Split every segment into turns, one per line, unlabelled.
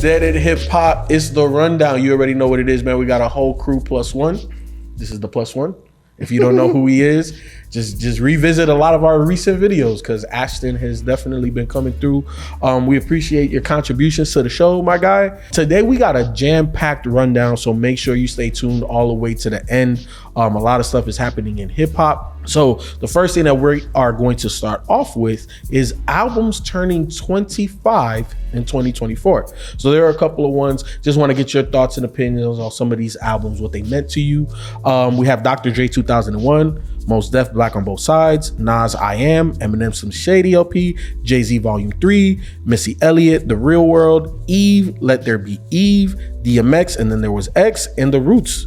Dead in Hip Hop. It's the rundown. You already know what it is, man. We got a whole crew plus one. This is the plus one. If you don't know who he is, just revisit a lot of our recent videos because Ashton has definitely been coming through. We appreciate your contributions to the show, my guy. Today we got a jam-packed rundown, so make sure you stay tuned all the way to the end. A lot of stuff is happening in hip hop. So the first thing that we are going to start off with is albums turning 25 in 2024. So there are a couple of ones. Just want to get your thoughts and opinions on some of these albums, what they meant to you. We have Dr. Dre 2001, Mos Def Black on Both Sides, Nas I Am, Eminem Slim Shady LP, Jay-Z Volume 3, Missy Elliott, The Real World, Eve, Let There Be Eve, DMX, and then there was X, and The Roots,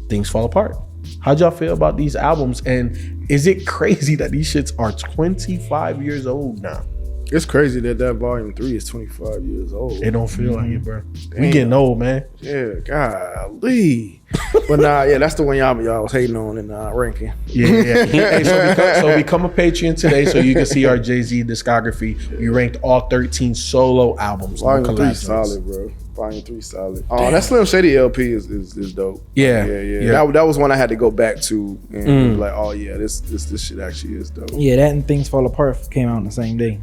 Things Fall Apart. How'd y'all feel about these albums? And is it crazy that these shits are 25 years old now?
It's crazy that Volume 3 is 25 years old.
It don't feel like it, bro. We getting old, man.
Yeah, golly. But nah, yeah, that's the one y'all was hating on in ranking.
Yeah. Hey, so become a Patreon today so you can see our Jay-Z discography. We ranked all 13 solo albums.
Volume 3 solid, bro. Volume 3 solid. Oh, that Slim Shady LP is dope. Yeah. That was one I had to go back to and be like, oh yeah, this shit actually is dope.
Yeah, that and Things Fall Apart came out on the same day.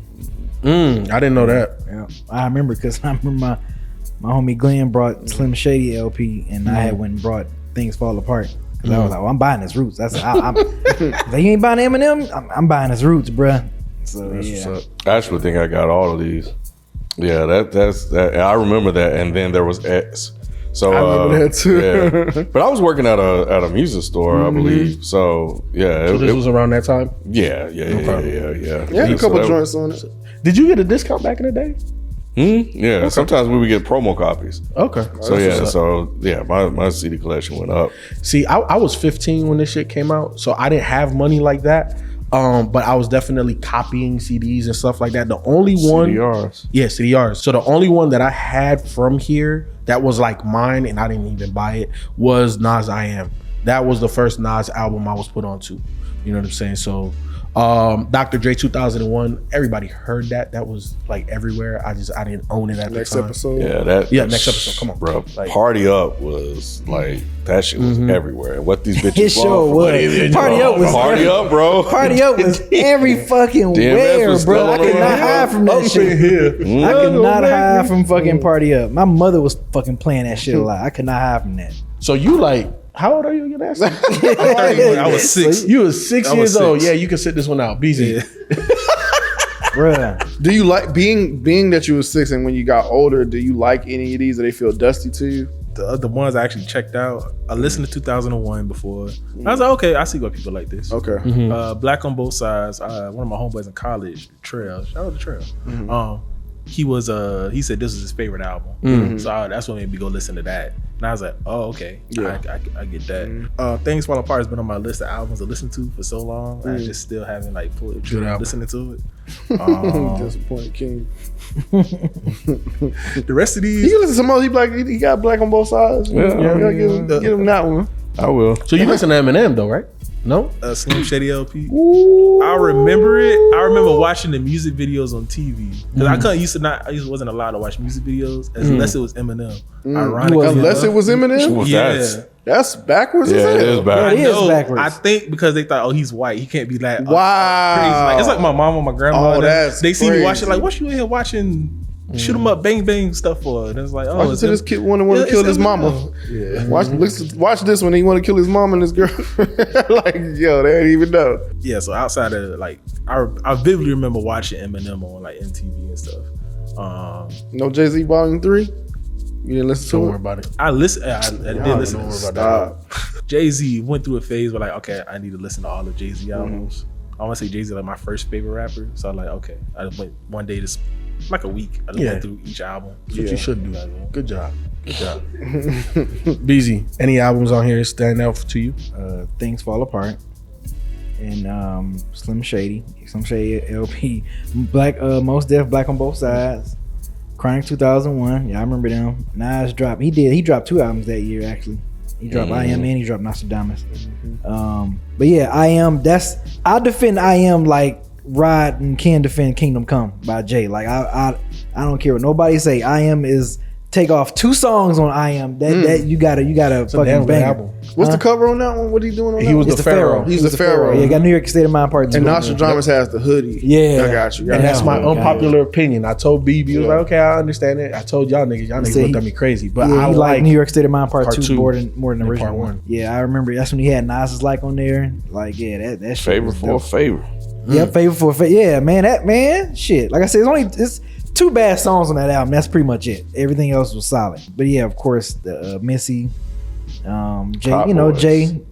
I didn't know that.
Yeah, I remember because my homie Glenn brought Slim Shady LP and I had went and brought Things Fall Apart. Cause I was like, I'm buying his Roots. That's if you ain't buying Eminem, I'm buying his Roots, bruh. So yeah.
I actually think I got all of these. Yeah, that's that. I remember that, and then there was X. So
I remember that too.
Yeah. But I was working at a music store, I believe. So yeah.
So this was around that time?
Yeah.
Yeah, a couple joints on it.
Did you get a discount back in the day?
Yeah. Okay. Sometimes we would get promo copies.
Okay.
So my CD collection went up.
See, I was 15 when this shit came out, so I didn't have money like that. But I was definitely copying CDs and stuff like that. The only one,
CDRs.
Yeah, CDRs. So the only one that I had from here that was like mine, and I didn't even buy it, was Nas I Am. That was the first Nas album I was put onto. You know what I'm saying? So Dr. Dre 2001, everybody heard that. That was like everywhere. I didn't own it at the time.
Next episode.
Next episode. Come on,
bro.
Like,
Party Up was like that shit was everywhere. And what these bitches
His show was
Party Up, bro.
Party Up was every fucking where, bro. I could not hide from that shit. I could not hide from fucking Party Up. My mother was fucking playing that shit a lot. I could not hide from that.
So you like, how old are you again?
I'm 31. I was 6.
You was 6 years old. Yeah, you can sit this one out. BZ.
Bruh.
Do you like being that you were 6 and when you got older, do you like any of these? Do they feel dusty to you?
The ones I actually checked out, I listened to 2001 before. I was like, okay, I see why people like this.
Okay.
Black on Both Sides. One of my homeboys in college, Trail. Shout out to Trail. He said this was his favorite album. So that's what made me go listen to that. And I was like, oh, okay. Yeah. I get that. Things Fall Apart has been on my list of albums to listen to for so long. I just still haven't like pulled the trigger listening to it.
Disappointed King.
The rest of these,
you can listen to some more. He got Black on Both Sides. Yeah. Get him that one.
I will.
So you listen to Eminem though, right? No?
Slim Shady LP. Ooh. I remember it. I remember watching the music videos on TV. Because I wasn't allowed to watch music videos unless it was Eminem. Ironically.
Unless it was Eminem? That's backwards.
Yeah, it is backwards.
It is backwards.
I think because they thought, he's white. He can't be that crazy.
Wow.
It's like my mom and my grandma.
They
see me watching like, what you in here watching? Shoot 'em up, bang bang stuff for, and it's like,
watch this kid want to kill his mama. Yeah, watch this when he want to kill his mom and his girl. Like, yo, they ain't even know.
Yeah, so outside of like, I vividly remember watching Eminem on like MTV and stuff.
No Jay-Z Volume 3. You didn't listen to it?
Don't worry about it.
I did listen. Don't worry about that. Jay-Z went through a phase where like, okay, I need to listen to all the Jay-Z albums. I want to say Jay-Z like my first favorite rapper, so I'm like, okay, I went one day to. Like a week. I just went through each album.
That's what you should do. Good job. BZ, any albums on here stand out to you?
Things Fall Apart. And Slim Shady LP. Mos Def Black on Both Sides. Chronic 2001. Yeah, I remember them. Nas dropped. He dropped 2 albums that year actually. He dropped I Am and he dropped Nostradamus. But yeah, I Am. I defend I Am like Rod and Ken defend Kingdom Come by Jay. Like I don't care what nobody say. I Am is take off 2 songs on I Am. That you gotta fucking bang.
album.
What's the cover on that one? What are you doing on that?
He was
one?
the Pharaoh.
He's the Pharaoh.
Yeah, got New York State of Mind Part 2.
And Nostradamus has the hoodie.
Yeah.
I got you.
And that's my
Yeah.
unpopular opinion. I told BB, was like, okay, I understand it. I told y'all niggas looked at me crazy. But
Yeah,
I
he
like
New York State of Mind Part 2 more than the
than
original
Part
one.
1.
Yeah, I remember that's when he had Nas's like on there. Like, yeah, that shit
Favor
was
for a
dope.
favor.
Yeah, favor for a favor. Yeah, man, shit. Like I said, it's 2 bad songs on that album. That's pretty much it. Everything else was solid. But yeah, of course, the Missy, J,
Hot
you know,
Boys.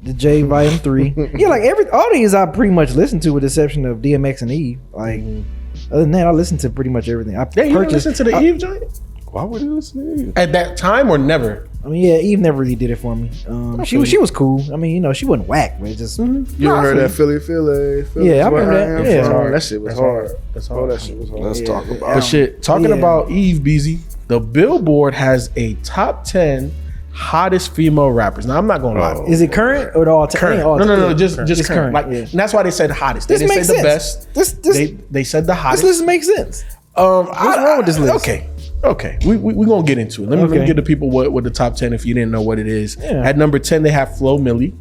the J Volume 3. Yeah, like all these I pretty much listened to, with the exception of DMX and Eve. Like, other than that, I listened to pretty much everything. I
Yeah, you didn't
purchased.
listen to the Eve joint
Why would you listen to you?
at that time or never?
I mean, yeah, Eve never really did it for me. She was cool. I mean, you know, she wasn't whack, but it just
You ever heard that Philly?
Yeah, I remember that. Yeah.
That shit was
That's
hard.
hard. That's
Oh,
hard.
that shit was hard.
Let's talk about
But shit, talking
Yeah.
about Eve, BZ, the Billboard has a top 10 hottest female rappers. Now I'm not gonna lie.
Is it current or the all time?
Current. No, just
It's
current. Like,
yeah.
and that's why they said hottest. They
This
didn't
makes
say the
sense.
best.
This
They said the
this
hottest.
list makes sense.
What's
wrong with this list?
Okay. We gonna get into it. Let me
Okay.
give the people what the top 10 if you didn't know what it is.
Yeah.
At number 10 they have Flo Milli.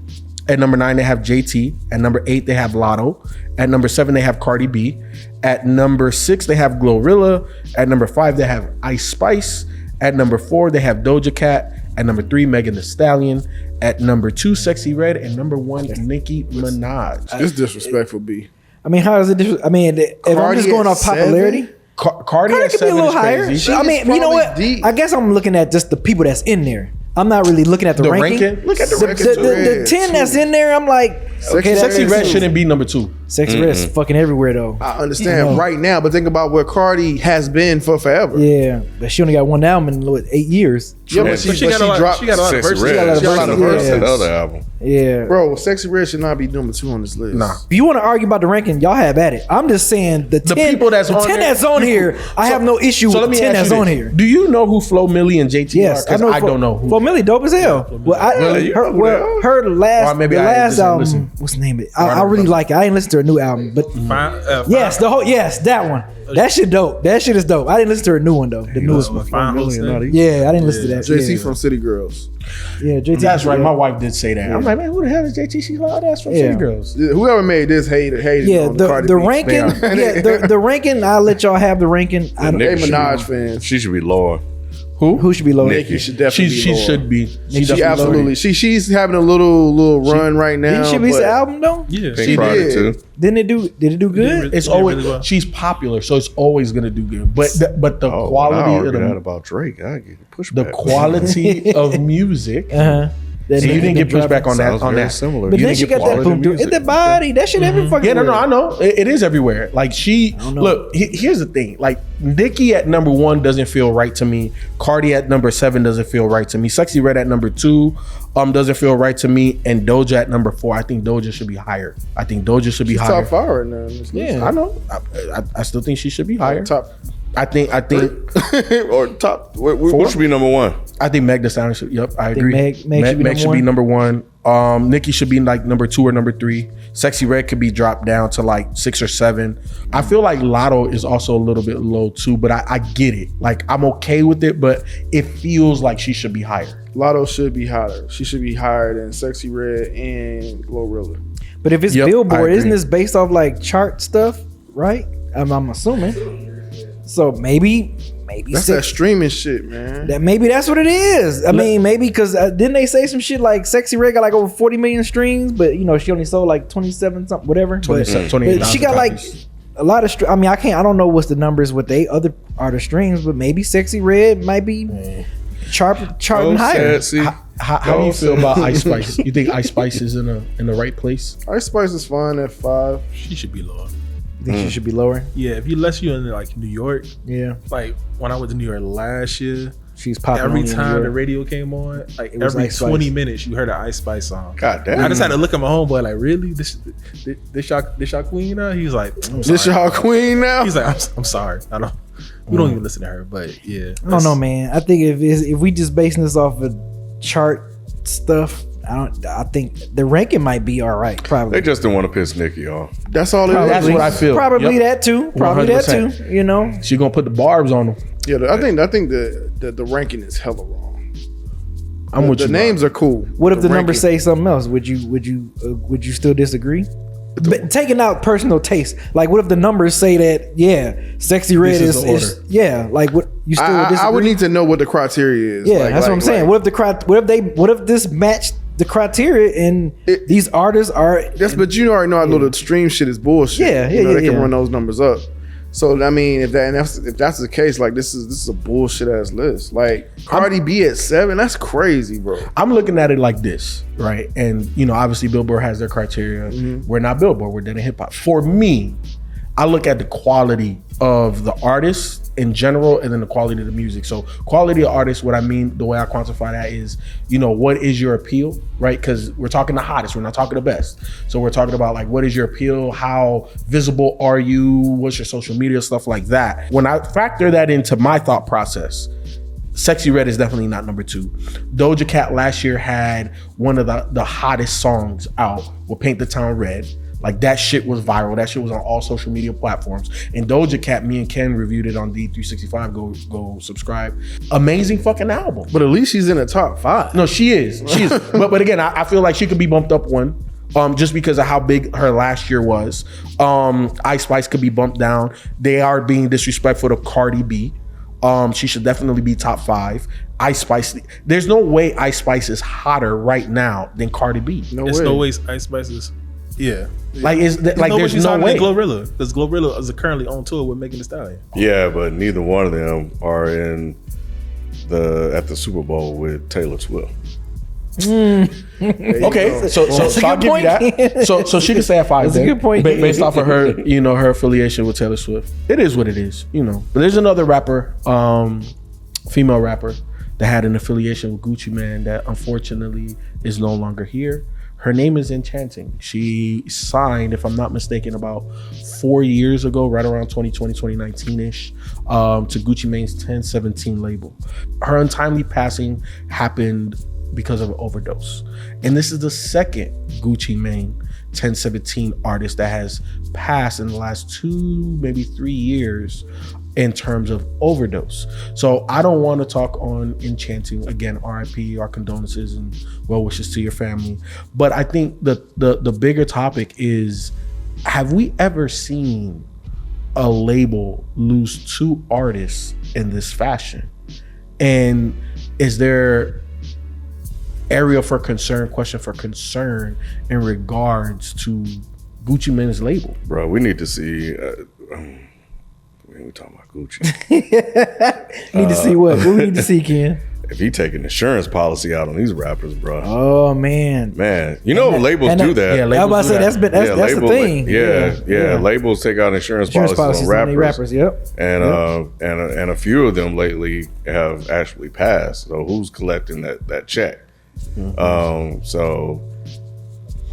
At number 9 they have JT. At number 8 they have Lotto. At number 7 they have Cardi B. At number 6 they have Glorilla. At number 5 they have Ice Spice. At number 4 they have Doja Cat. At number 3 Megan Thee Stallion. At number 2 Sexy Red. And number 1 Nicki Minaj.
It's disrespectful, B.
I mean, how is it different? I mean, if I'm
Cardi
just going
at
off popularity,
7?
Cardi at
could be a
7
little
is
higher.
crazy.
I mean, you know what?
Deep.
I guess I'm looking at just the people that's in there. I'm not really looking at the ranking.
Look at the ranking.
The 10 that's in there, I'm like, okay,
Sexy Red
that's
shouldn't be number 2.
Sexy Red is fucking everywhere though.
I understand
Yeah.
right now, but think about where Cardi has been for forever.
Yeah, but she only got one album in what, 8 years.
Yeah,
But
but
she
she
got a lot-
dropped.
she got a lot of
Sexy
verses.
Red.
got a
She got a lot of
verses,
verses
yeah.
in the other album.
Yeah,
Bro, Sexy Red should not be number 2 on this list.
Nah.
if you want to argue about the ranking, y'all have at it. I'm just saying the 10
people that's
the
on
10
there-
that's on here. I have no issue with the 10
ask
that's
you
on
this.
here.
Do you know who Flo Milli and JT
Yes,
are? Because I don't know who.
Flo Milli dope as hell. Well,
Really?
her last,
Or maybe
the
I
last
just
album.
listen.
What's the name of it?
I
I
don't
really
know.
like it. I didn't listen to her new album, but yes, that one. That shit dope. That shit is dope. I didn't listen to her new one though. The newest one. Yeah, I didn't listen to that.
JC
yeah.
from City Girls.
Yeah, JT.
That's right. My wife did say that. I'm like, man, who the hell is JT? She's like, oh, that's from
Yeah.
City Girls.
Whoever made this hated
Yeah,
on Cardi
the
B.
ranking.
They are.
The ranking. I'll let y'all have the ranking. I don't,
They
Nicki should
Minaj
be-
fans.
She should be lower.
who should be low?
Nicki.
She should definitely
She
be lower.
should be.
She absolutely. She's having a little run right now.
Didn't she release
but
an album though?
Yeah,
She
Pink Friday
did.
too.
Did it do good?
It's
Yeah,
always
really well.
she's popular, so it's always gonna do good. But the
Oh,
quality
I
of
argue that
the
about Drake. I get pushback.
the quality of music.
Uh-huh.
So you didn't get pushback on that.
Sounds
On
very
that.
similar.
But
You
then
didn't
she
get
got that
quality
boom through.
music.
It's the body. That shit every fucking.
Yeah, no,
where.
I know it is everywhere. Like
don't know.
look. Here's the thing. Like Nicki at number 1 doesn't feel right to me. Cardi at number 7 doesn't feel right to me. Sexy Red at number 2 doesn't feel right to me. And Doja at number 4. I think Doja should be higher. I think Doja should be
She's
higher.
top 5 right now. in this list.
Yeah.
I know. I still think she should be higher.
Top
I think
or top. What should be number 1?
I think Meg Thee Stallion should. Yep, I agree.
Meg should be number
number 1. Nicki should be like number 2 or number 3. Sexy Red could be dropped down to like 6 or 7. I feel like Lotto is also a little bit low too, but I get it. Like I'm okay with it, but it feels like she should be higher.
Lotto should be higher. She should be higher than Sexy Red and Glorilla.
But if it's
Yep, I
Billboard,
agree.
isn't this based off like chart stuff, right? I'm assuming. So maybe
That's that streaming shit, man.
maybe that's what it is. I mean, maybe because didn't they say some shit like Sexy Red got like over 40 million streams, but you know she only sold like 27 something, whatever. But
28,000
she got like
copies.
a lot of. I mean, I don't know what's the numbers with they other artist streams, but maybe Sexy Red might be charting higher.
How do you feel about Ice Spice? You think Ice Spice is in the right place?
Ice Spice is fine at 5.
she should be lower.
You think she should be lower?
Yeah, if you less you in like New York,
Yeah,
like when I went to New York last year,
she's popping.
every
on in New
time the
York.
radio came on, like
was
every
Ice Spice.
20 minutes you heard an Ice Spice song.
God damn.
I just had to look at my homeboy like, really? This y'all queen now? He was like, I'm
This
sorry.
y'all queen now?
He's like, I'm sorry. We don't even listen to her, but yeah.
I don't know, man. I think if we just basing this off of chart stuff, I think the ranking might be all right. Probably.
They just didn't want to piss Nicki off.
That's all it is.
That's what I feel.
Probably that too. Probably 100%. That too. You know,
she gonna put the barbs on them.
Yeah, I think the ranking is hella wrong.
I'm with you.
The names are cool.
What if the numbers say something else? Would you still disagree? But taking out personal taste, like what if the numbers say that? Yeah, Sexy Red is yeah. Like what you still?
I would need to know what the criteria is.
Yeah, that's what I'm saying. What if this matched the criteria and these artists are?
Yes, but you already know I know the stream shit is bullshit.
Yeah,
they can run those numbers up. So I mean, if that's the case, like this is a bullshit ass list. Like Cardi B at 7, that's crazy, bro.
I'm looking at it like this, right? And obviously Billboard has their criteria. Mm-hmm. We're not Billboard. We're Dead in Hip Hop. For me, I look at the quality of the artists in general, and then the quality of the music. So quality of artists, what I mean, the way I quantify that is, what is your appeal, right? Because we're talking the hottest, we're not talking the best. So we're talking about like, what is your appeal? How visible are you? What's your social media, stuff like that. When I factor that into my thought process, Sexy Red is definitely not number 2. Doja Cat last year had one of the hottest songs out with Paint the Town Red. Like that shit was viral. That shit was on all social media platforms. And Doja Cat, me and Ken reviewed it on D365. Go subscribe. Amazing fucking album.
But at least she's in the top 5.
No, she is. She's. but again, I feel like she could be bumped up one. Just because of how big her last year was. Ice Spice could be bumped down. They are being disrespectful to Cardi B. She should definitely be top 5. Ice Spice. There's no way Ice Spice is hotter right now than Cardi B.
There's no way Ice Spice is. Yeah.
Like there's no way.
Glorilla, because Glorilla is currently on tour with Megan Thee Stallion.
Yeah, but neither one of them are at the Super Bowl with Taylor Swift.
Okay, so I'll give you that. So she can stay at 5.
That's a good point.
Based off of her, her affiliation with Taylor Swift. It is what it is, But there's another rapper, female rapper, that had an affiliation with Gucci Mane that unfortunately is no longer here. Her name is Enchanting. She signed, if I'm not mistaken, about 4 years ago, right around 2020, 2019-ish, to Gucci Mane's 1017 label. Her untimely passing happened because of an overdose. And this is the second Gucci Mane 1017 artist that has passed in the last 2, maybe 3 years in terms of overdose. So I don't want to talk on Enchanting. Again, R.I.P, our condolences and well wishes to your family. But I think the bigger topic is, have we ever seen a label lose 2 artists in this fashion? And is there question for concern in regards to Gucci Mane's label?
Bro, we need to see we talking about Gucci.
Need to see what? What we need to see, Ken?
If he take an insurance policy out on these rappers, bro.
Oh man,
labels do that.
Yeah,
I was about to say that's the thing.
Yeah, labels take out insurance policies on rappers.
Yep.
And and a few of them lately have actually passed. So who's collecting that check? Mm-hmm. So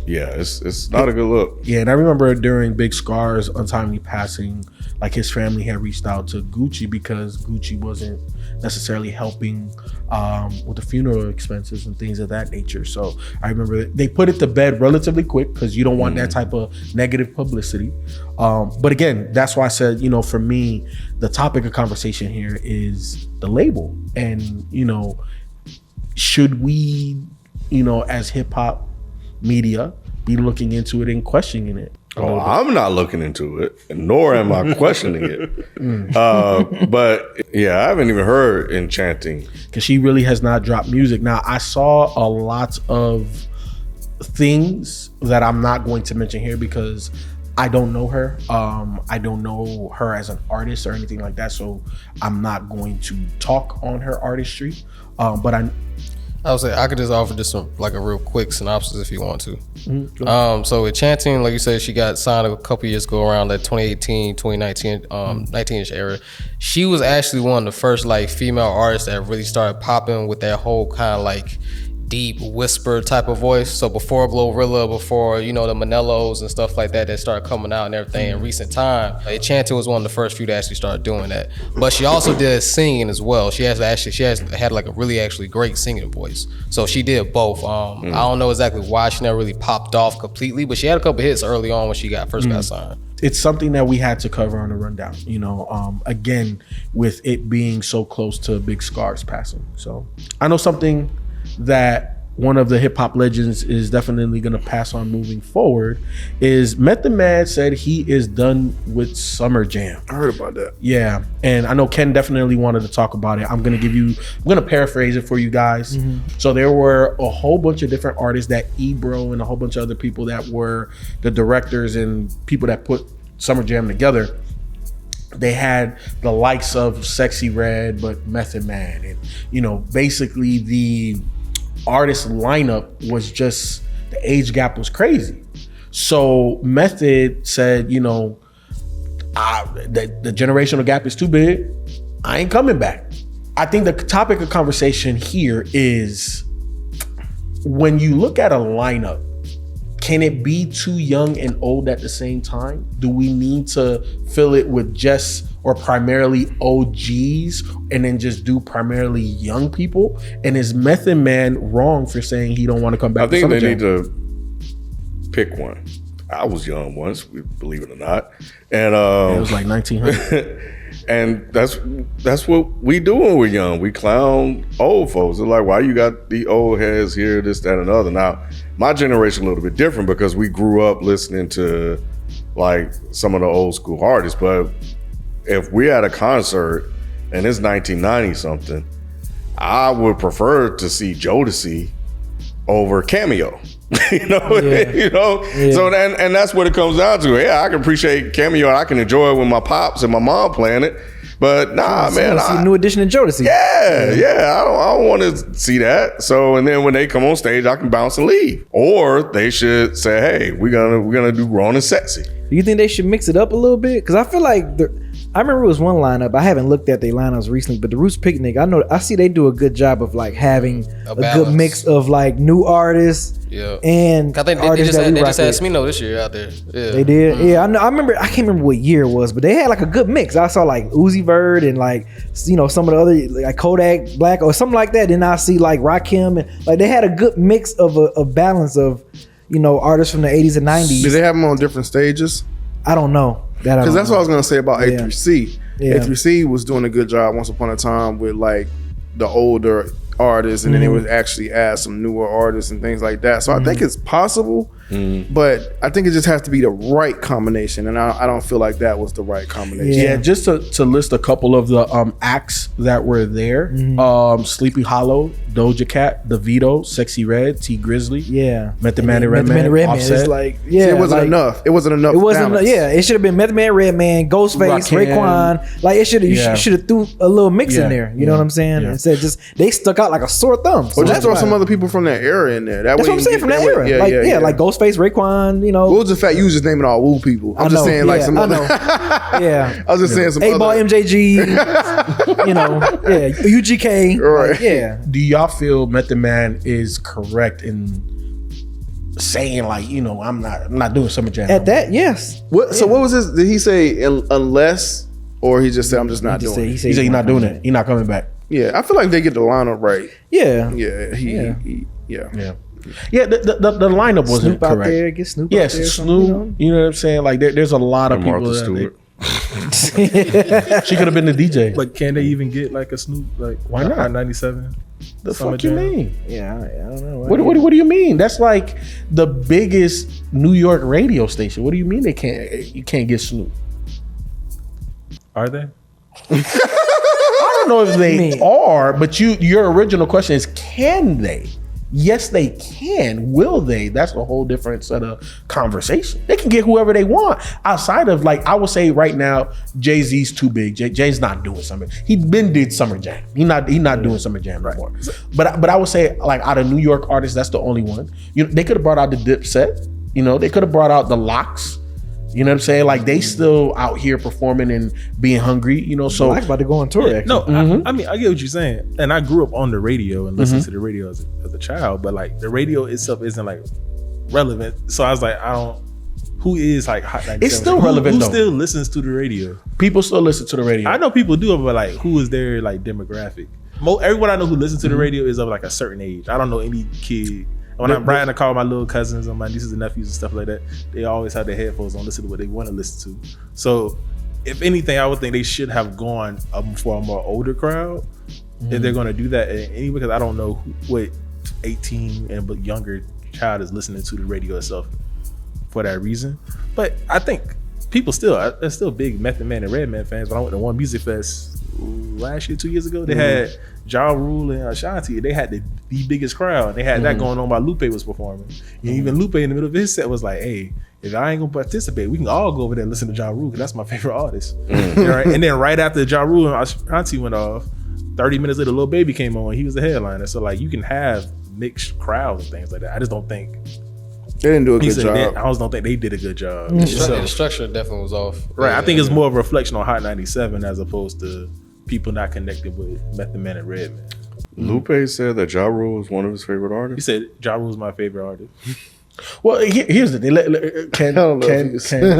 yeah, it's not a good look.
Yeah, and I remember during Big Scar's untimely passing, like his family had reached out to Gucci because Gucci wasn't necessarily helping with the funeral expenses and things of that nature. So I remember they put it to bed relatively quick because you don't want that type of negative publicity. But again, that's why I said, for me, the topic of conversation here is the label. And, should we, as hip hop media, be looking into it and questioning it?
Oh, I'm not looking into it, nor am I questioning it. But yeah, I haven't even heard Enchanting,
because she really has not dropped music. Now, I saw a lot of things that I'm not going to mention here because I don't know her. I don't know her as an artist or anything like that, so I'm not going to talk on her artistry. But
I would say I could just offer just a real quick synopsis if you want to. Mm-hmm. So Enchanting, like you said, she got signed a couple years ago around that 2018, 2019, 19-ish era. She was actually one of the first female artists that really started popping with that whole kind of deep whisper type of voice. So before Glorilla, before, you know, the Manellos and stuff like that started coming out and everything in recent time, Echanting was one of the first few to actually start doing that. But she also did singing as well. She had like a really actually great singing voice. So she did both. I don't know exactly why she never really popped off completely, but she had a couple hits early on when she first got signed.
It's something that we had to cover on the rundown, you know, again, with it being so close to Big Scar's passing. So I know something that one of the hip hop legends is definitely going to pass on moving forward is Method Man said he is done with Summer Jam.
I heard about that.
Yeah. And I know Ken definitely wanted to talk about it. I'm going to paraphrase it for you guys. So there were a whole bunch of different artists that Ebro and a whole bunch of other people that were the directors and people that put Summer Jam together. They had the likes of Sexy Red, but Method Man. And, you know, basically the artist lineup was just, the age gap was crazy. So Method said, you know, the generational gap is too big. I ain't coming back. I think the topic of conversation here is when you look at a lineup, can it be too young and old at the same time? Do we need to fill it with just or primarily OGs and then just do primarily young people? And is Method Man wrong for saying he don't want to come back?
I think they need to pick one. I was young once, believe it or not, and
it was like 1900.
And that's what we do when we're young. We clown old folks. They're like, why you got the old heads here, this, that, and other. Now, my generation a little bit different because we grew up listening to like some of the old school artists. But if we're at a concert and it's 1990 something, I would prefer to see Jodeci over Cameo. you know. Yeah. So and that's what it comes down to. Yeah, I can appreciate Cameo and I can enjoy it with my pops and my mom playing it. But nah, man,
see a new edition of Jodeci.
Yeah, I don't want to see that. So and then when they come on stage, I can bounce and leave. Or they should say, hey, we're gonna do Grown and Sexy.
Do you think they should mix it up a little bit? Because I feel like I remember it was one lineup. I haven't looked at their lineups recently, but the Roots Picnic, I see they do a good job of like having a good mix of like new artists.
Yeah,
and
I think they just had Smino this year out there. Yeah,
they did. Yeah, I remember. I can't remember what year it was, but they had like a good mix. I saw like Uzi Vert and like, you know, some of the other like Kodak Black or something like that. Then I see like Rakim and like they had a good mix of a balance of, you know, artists from the 80s and 90s.
Did they have them on different stages?
I don't know.
Because that's what I was gonna say about A3C. Yeah. A3C was doing a good job once upon a time with like the older artists, and then they would actually add some newer artists and things like that. So I think it's possible, but I think it just has to be the right combination, and I don't feel like that was the right combination.
Yeah, just to list a couple of the acts that were there: Sleepy Hollow, Doja Cat, DeVito, Sexy Red, T Grizzly, Method Man and Redman, Offset.
It's like,
see, it wasn't enough. It wasn't enough.
It wasn't. It should have been Method Man, Redman, Ghostface, Raekwon. Like it should have. You should have threw a little mix in there. You know what I'm saying? Instead, just they stuck out like a sore thumb.
So or just throw some other people from that era in there.
That's what I'm saying, from that era. Like Ghostface, Ghostface, Raekwon, you know.
What was the fact you was just naming all Wu people? I'm just saying like some other. I was just saying some
8-Ball MJG, you know, UGK.
Right.
Do y'all feel Method Man is correct in saying like, you know, I'm not doing Summer Jam
at that? Yes.
So what was this? Did he say unless, or he just said I'm just not doing it?
He said he's not doing it. He's not coming back.
Yeah, I feel like they get the lineup right.
Yeah.
Yeah, the lineup wasn't
Snoop
correct.
Out there, get Snoop.
Yes,
out there,
Snoop. You know what I'm saying? Like there's a lot of people.
Martha Stewart.
She could have been the DJ.
But can they even get like a Snoop? Like
why not?
97.
The fuck you mean?
Yeah, I don't know.
What do you mean? That's like the biggest New York radio station. What do you mean they can't? You can't get Snoop?
Are they?
I don't know if they are, but your original question is, can they? Yes, they can. Will they? That's a whole different set of conversation. They can get whoever they want. Outside of, like, I would say right now, Jay-Z's too big. Jay's not doing Summer. He did Summer Jam. He not doing Summer Jam anymore. But I would say, like, out of New York artists, that's the only one. You know, they could have brought out the Dipset. You know, they could have brought out the Lox. You know what I'm saying? Like they still out here performing and being hungry, you know. So
Black's about to go on tour. Actually.
No, I mean I get what you're saying, and I grew up on the radio and listened to the radio as a child, but like the radio itself isn't like relevant. So I was like, I don't. Who is like Hot 97?
It's still relevant
Who
though.
still listens to the radio?
People still listen to the radio.
I know people do, but like, who is their like demographic? Everyone I know who listens to the radio is of like a certain age. I don't know any kid. When I'm riding the car with my little cousins and my nieces and nephews and stuff like that, they always have their headphones on, listen to what they want to listen to. So, if anything, I would think they should have gone for a more older crowd if they're going to do that. Anyway, because I don't know what 18 and but younger child is listening to the radio itself for that reason. But I think people there's still big Method Man and Redman fans. When I went to One Music Fest last year, 2 years ago, they had Ja Rule and Ashanti. They had the biggest crowd. They had that going on while Lupe was performing. And even Lupe in the middle of his set was like, hey, if I ain't gonna participate, we can all go over there and listen to Ja Rule because that's my favorite artist. Right? And then right after Ja Rule and Ashanti went off, 30 minutes later, Lil Baby came on. He was the headliner. So like you can have mixed crowds and things like that. I just don't think
they didn't do a good job.
I just don't think they did a good job.
The structure definitely was off.
Right. I think it's more of a reflection on Hot 97 as opposed to people not connected with Method Man and Redman.
Lupe said that Ja Rule was one of his favorite
He
artists.
said Ja Rule's my favorite artist.
Well, here's the thing.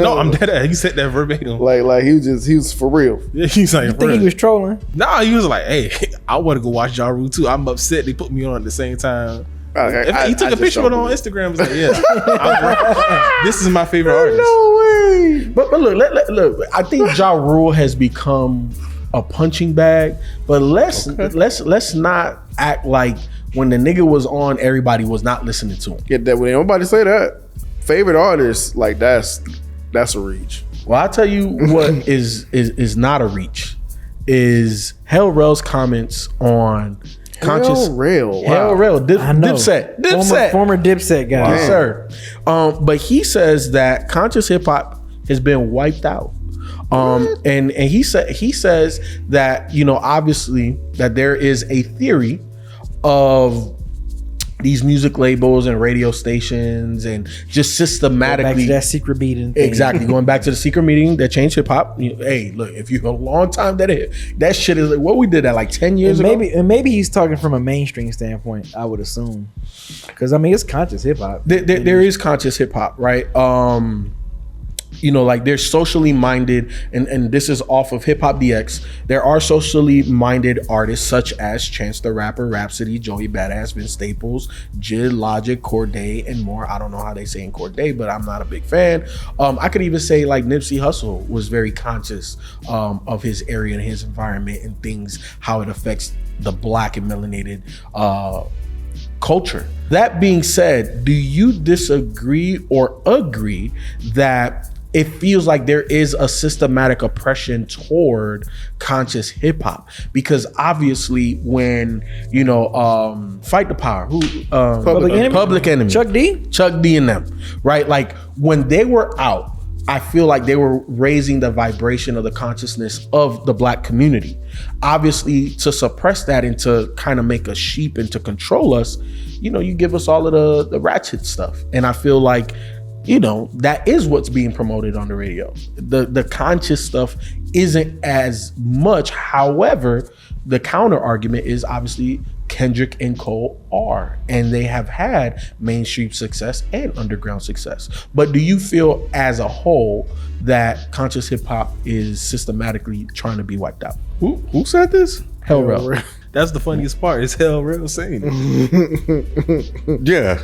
No, I'm dead ass. He said that verbatim.
Like he was for real.
Yeah, he's like,
I think he was trolling.
nah, he was like, hey, I want to go watch Ja Rule too. I'm upset they put me on at the same time. He took a picture of it on Instagram. Was like, yeah, this is my favorite artist.
No way. But look. I think Ja Rule has become a punching bag. But let's not act like when the nigga was on, everybody was not listening to him.
Get that? When nobody say that, favorite artists like that's a reach.
Well, I'll tell you what is not a reach is Rell's comments on conscious
Rell.
Hell Rell.
I know.
Dipset.
Former Dipset guy.
Yes, sir. But he says that conscious hip hop has been wiped out. And he says that, you know, obviously that there is a theory of these music labels and radio stations and just systematically
Back to that secret meeting thing.
Exactly, going back to the secret meeting that changed hip hop. Hey, look, if you're a long time that shit is like what we did that like 10 years ago.
Maybe he's talking from a mainstream standpoint, I would assume. Because I mean it's conscious hip hop.
There is conscious hip hop, right? You know, like they're socially minded, and this is off of Hip Hop DX. There are socially minded artists such as Chance the Rapper, Rhapsody, Joey Badass, Vince Staples, Jid, Logic, Cordae, and more. I don't know how they say in Cordae, but I'm not a big fan. I could even say like Nipsey Hussle was very conscious of his area and his environment and things, how it affects the black and melanated culture. That being said, do you disagree or agree that it feels like there is a systematic oppression toward conscious hip hop? Because obviously when, you know, Fight the Power, Public Enemy, Chuck D and them, right? Like when they were out, I feel like they were raising the vibration of the consciousness of the black community. Obviously, to suppress that and to kind of make us sheep and to control us, you know, you give us all of the ratchet stuff. And I feel like, you know, that is what's being promoted on the radio. The conscious stuff isn't as much. However, the counter argument is obviously Kendrick and Cole are, and they have had mainstream success and underground success. But do you feel as a whole that conscious hip hop is systematically trying to be wiped out?
Who said this?
Rell.
That's the funniest part. Is Rell saying it.
Yeah,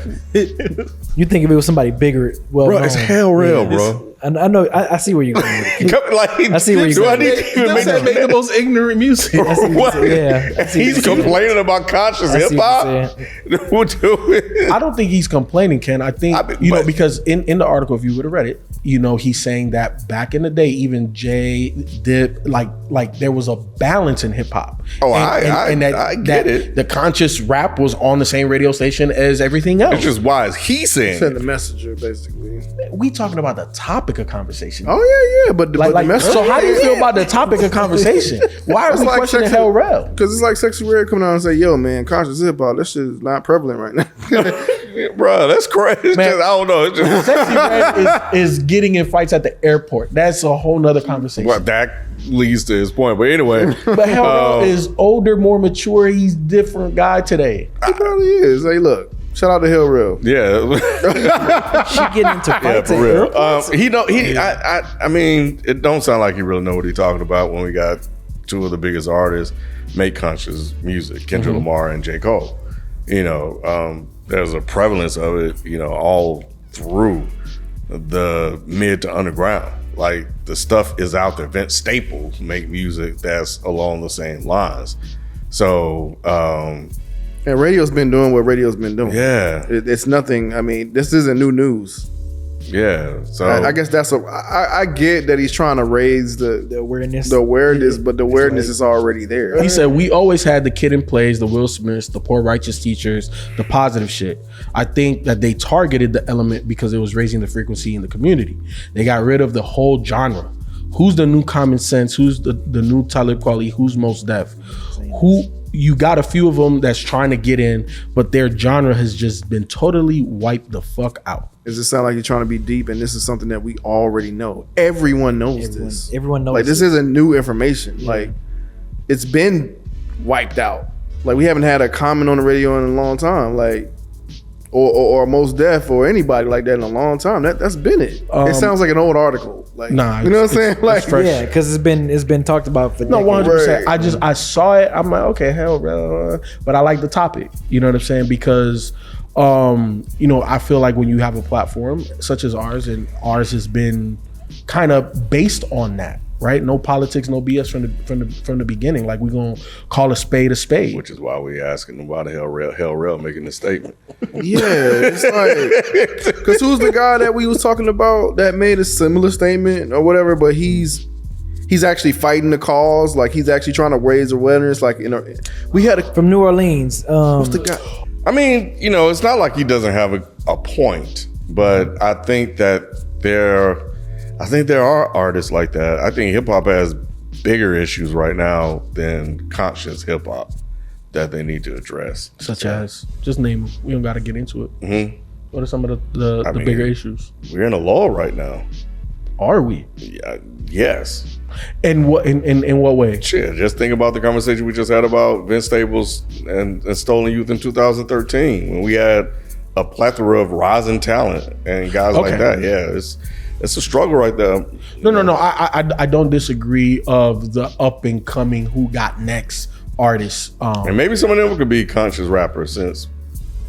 You think if it was somebody bigger, well,
bro, it's Rell, bro.
I know. I see where you're going with it.
Like,
I see where you're going.
Do I need to even
Make the most ignorant music.
What?
Yeah, I see
He's
what you're
complaining about conscious
I
hip
see what
hop.
you're
I don't think he's complaining, Ken. I think, you know, because in the article, if you would have read it, you know, he's saying that back in the day, even Jay did like there was a balance in hip hop.
Oh, I get it.
The conscious rap was on the same radio station as everything else.
It's just why is he saying
Send
it?
the messenger basically.
We talking about the topic of conversation.
Oh yeah, but the messenger.
So how do you feel about the topic of conversation? Why are
It's
we
like
questioning
sexy-
Rell?
Because it's like Sexy Red coming out and say, "Yo, man, conscious hip hop. This shit is not prevalent right now."
Bro, that's crazy. It's
Man.
just, I don't know. It's just,
Sexy Red is getting in fights at the airport. That's a whole nother conversation.
Well, that leads to his point. But anyway,
But Rell is older, more mature. He's a different guy today.
He probably is. Hey, look. Shout out to Rell.
yeah.
She getting into
Yeah,
fights
for
at
real.
airports?
I mean, it don't sound like he really know what he's talking about when we got two of the biggest artists make conscious music, Kendrick Lamar and J. Cole. You know, there's a prevalence of it, you know, all through the mid to underground. Like, the stuff is out there. Vince Staples make music that's along the same lines. So,
And radio's been doing what radio's been doing.
yeah,
It's nothing. I mean, this isn't new news.
yeah. So
I guess that's I get that he's trying to raise the
awareness.
but the awareness is already there.
He said, we always had the Kid and Plays, the Will Smiths, the Poor Righteous Teachers, the positive shit. I think that they targeted the element because it was raising the frequency in the community. They got rid of the whole genre. Who's the new Common Sense? Who's the new Talib Kweli? Who's Most Def? Who? You got a few of them that's trying to get in, but their genre has just been totally wiped the fuck out.
Does it sound like you're trying to be deep? And this is something that we already know. Everyone knows this.
Everyone knows
Like, this
it.
isn't new information. Like, it's been wiped out. Like, we haven't had a comment on the radio in a long time. Like, or Most Def or anybody like that in a long time. That's been it. It sounds like an old article. Like,
Nah,
you know what I'm saying? Like,
fresh.
Yeah, because it's been talked about for
No,
decades.
100%. I saw it. I'm like, okay, hell, but I like the topic. You know what I'm saying? Because, you know, I feel like when you have a platform such as ours, and ours has been kind of based on that, right? No politics, no BS from the beginning. Like, we're gonna call a spade a spade.
which is why we asking him why the hell Rell making this statement.
yeah, it's like, because who's the guy that we was talking about that made a similar statement or whatever, but he's actually fighting the cause. Like, he's actually trying to raise awareness. Like, you know, we had a
From New Orleans.
who's the guy?
I mean, you know, it's not like he doesn't have a point, but I think that there are artists like that. I think hip hop has bigger issues right now than conscious hip hop that they need to address.
Such as, just name them. We don't got to get into it.
Mm-hmm.
What are some of the
I mean,
bigger issues?
We're in a lull right now.
Are we?
Yeah, yes.
In what way?
Shit, just think about the conversation we just had about Vince Staples and Stolen Youth in 2013 when we had a plethora of rising talent and guys like
Okay.
that. Yeah, it's a struggle right there.
No. I don't disagree of the up and coming who got next artists.
And maybe some of them could be conscious rappers since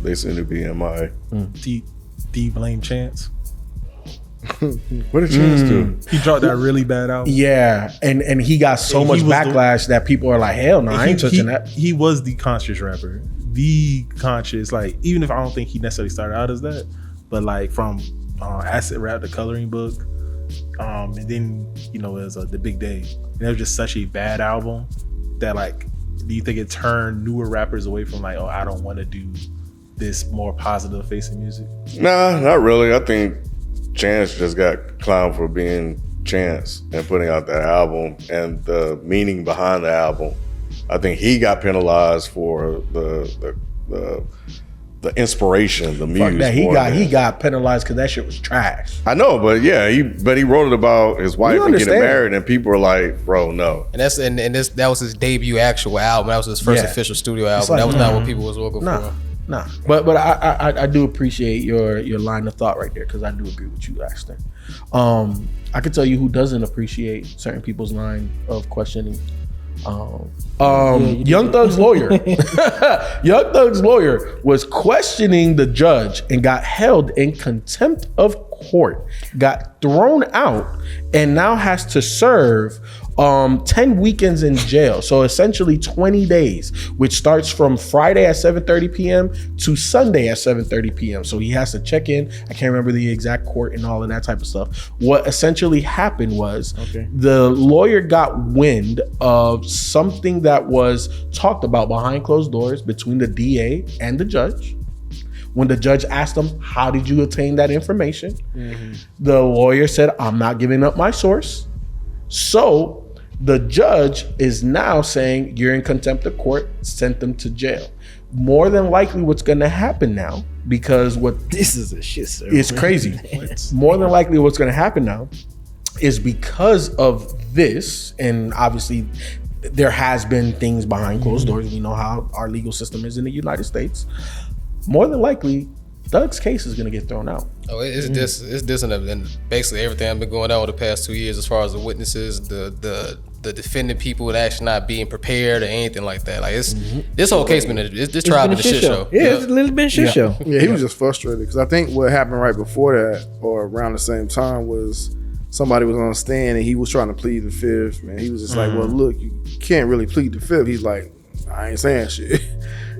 they seem to be MIA.
D blame Chance.
What did Chance do?
He dropped that really bad album.
Yeah, and he got so
And
much
he was
backlash that people are like, hell no, I ain't touching that.
He was the conscious rapper. The conscious, like, even if I don't think he necessarily started out as that, but like from Acid Rap, the Coloring Book, and then, you know, it was The Big Day. And it was just such a bad album that, like, do you think it turned newer rappers away from, like, oh, I don't want to do this more positive facing music?
Nah, not really. I think Chance just got clowned for being Chance and putting out that album and the meaning behind the album. I think he got penalized for the inspiration, the muse.
Fuck that. He got penalized because that shit was trash.
I know, but yeah, he wrote it about his wife and getting
understand.
married, and people are like, "Bro, no."
And that was his debut actual album. That was his first
Yeah.
official studio album.
like,
that was not what people was looking
Nah.
for.
Nah, but I do appreciate your line of thought right there because I do agree with you, Ashton. I can tell you who doesn't appreciate certain people's line of questioning. Young Thug's lawyer, Young Thug's lawyer was questioning the judge and got held in contempt of court, got thrown out, and now has to serve 10 weekends in jail. So essentially 20 days, which starts from Friday at 7:30 p.m. to Sunday at 7:30 p.m. So he has to check in. I can't remember the exact court and all of that type of stuff. What essentially happened was the lawyer got wind of something that was talked about behind closed doors between the DA and the judge. When the judge asked him, how did you attain that information? The lawyer said, I'm not giving up my source. So the judge is now saying you're in contempt of court, sent them to jail. more than likely what's going to happen now, because what
This is a shit show.
it's crazy. More than likely what's going to happen now is because of this, and obviously there has been things behind closed doors. We know how our legal system is in the United States. More than likely, Thug's case is going to get thrown out.
Oh, it's dissing and basically everything that's been going on over the past 2 years, as far as the witnesses, the defending people, and actually not being prepared or anything like that. Like this whole case been this trial been a shit show.
Yeah, it's a little bit shit show.
Yeah, he was just frustrated because I think what happened right before that, or around the same time, was somebody was on the stand and he was trying to plead the fifth. Man, he was just like, "Well, look, you can't really plead the fifth." He's like, "I ain't saying shit."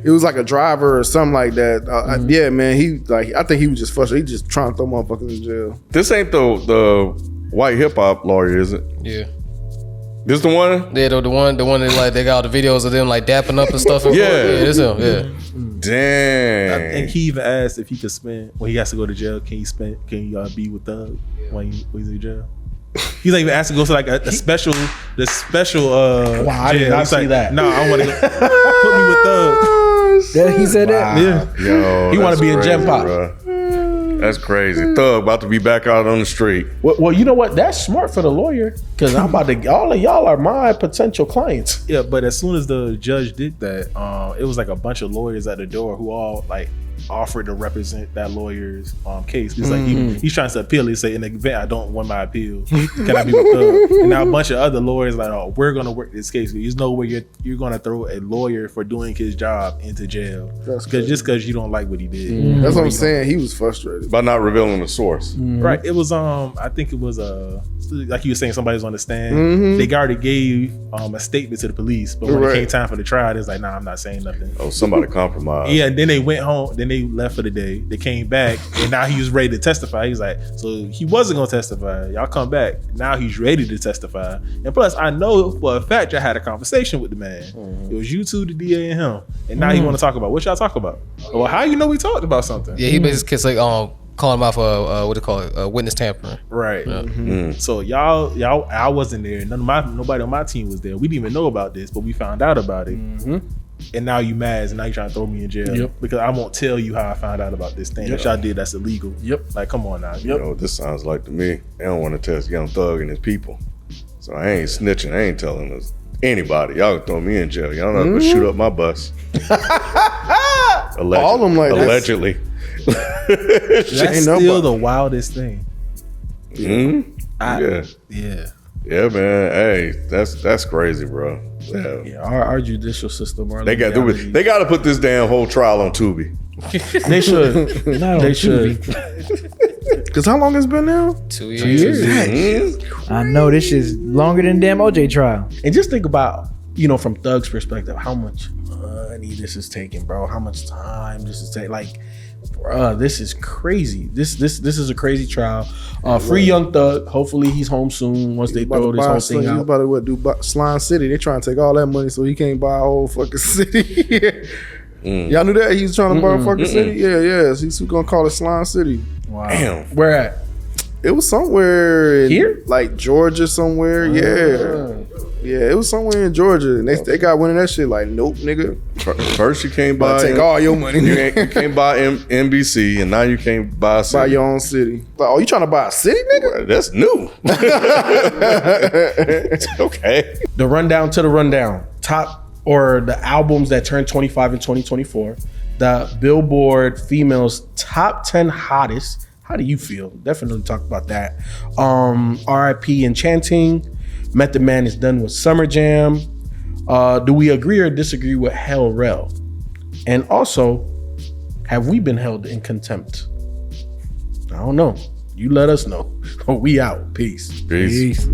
It was like a driver or something like that. Yeah, man. I think he was just frustrated. He just trying to throw motherfuckers in jail.
This ain't the white hip hop lawyer, is it?
Yeah.
This the one?
Yeah, the one that like they got all the videos of them like dapping up and stuff.
Yeah,
this him. Yeah.
Damn.
And he even asked if he could spend when he has to go to jail. Can you be with Thug when he's in jail? He's like even asked to go to like a special
Wow, I did
jail.
not
He's
see
like,
that.
No, I want to put me with Thug.
He said that?
Yeah.
Yo,
He wanna
that's
be in Gen
crazy,
Pop.
bruh. That's crazy. Thug about to be back out on the street.
Well, you know what? That's smart for the lawyer, because I'm about to. All of y'all are my potential clients.
Yeah, but as soon as the judge did that, it was like a bunch of lawyers at the door who all like offered to represent that lawyer's case. He's like he's trying to appeal. He say, in the event I don't win my appeal, can I be with Thug? And now a bunch of other lawyers like, oh, we're gonna work this case. There's no way you're gonna throw a lawyer for doing his job into jail because you don't like what he did.
That's what I'm saying. He was frustrated.
By not revealing the source.
Right. It was I think it was like you were saying, somebody was on the stand. They already gave a statement to the police, but when it came time for the trial, they was like, nah, I'm not saying nothing.
Oh, somebody compromised.
Yeah, and then they went home, then they left for the day. They came back, and now he was ready to testify. He's like, so he wasn't gonna testify. Y'all come back. Now he's ready to testify. And plus, I know for a fact I had a conversation with the man. It was you two, the DA, and him. And now he want to talk about what y'all talk about. Well, how you know we talked about something?
Yeah, he basically like calling him out for what do you call it? Witness tampering.
Right. So y'all, I wasn't there. Nobody on my team was there. We didn't even know about this, but we found out about it. And now you mad, and now you trying to throw me in jail because I won't tell you how I found out about this thing that y'all did. That's illegal. Like, come on now.
You know what this sounds like to me? They don't want to test Young Thug and his people. So I ain't snitching. I ain't telling us anybody. Y'all can throw me in jail. Y'all know to shoot up my bus. Allegedly.
All of them like that.
Allegedly.
That's still the wildest thing.
Yeah, man. Hey, that's crazy, bro.
Yeah, our judicial system.
They got to put this damn whole trial on Tubi.
They should. They should.
Because how long it's been now?
2 years.
I know this is longer than damn OJ trial.
And just think about, from Thug's perspective, how much money this is taking, bro. How much time this is taking. Like, bruh, this is crazy. This is a crazy trial. Free Young Thug. Hopefully he's home soon once they throw this whole thing out.
He's about to do Slime City. They trying to take all that money so he can't buy a whole fucking city. Y'all knew that? He was trying to buy a fucking city? Yeah. He's gonna call it Slime City.
Wow.
Damn.
Where at?
It was somewhere in,
here?
Like Georgia somewhere. Yeah, it was somewhere in Georgia, and they got winning that shit. Like, nope, nigga.
First you can't buy,
take all your money.
You can't buy NBC, and now you can't buy a city.
Buy your own city. Like, oh, you trying to buy a city, nigga?
That's new. Okay.
The rundown to the rundown. Top or the albums that turned 25 in 2024. The Billboard females top 10 hottest. How do you feel? Definitely talk about that. R.I.P Enchanting. Method Man is done with Summer Jam. Do we agree or disagree with Rell? And also, have we been held in contempt? I don't know. You let us know. We out. Peace.
Peace.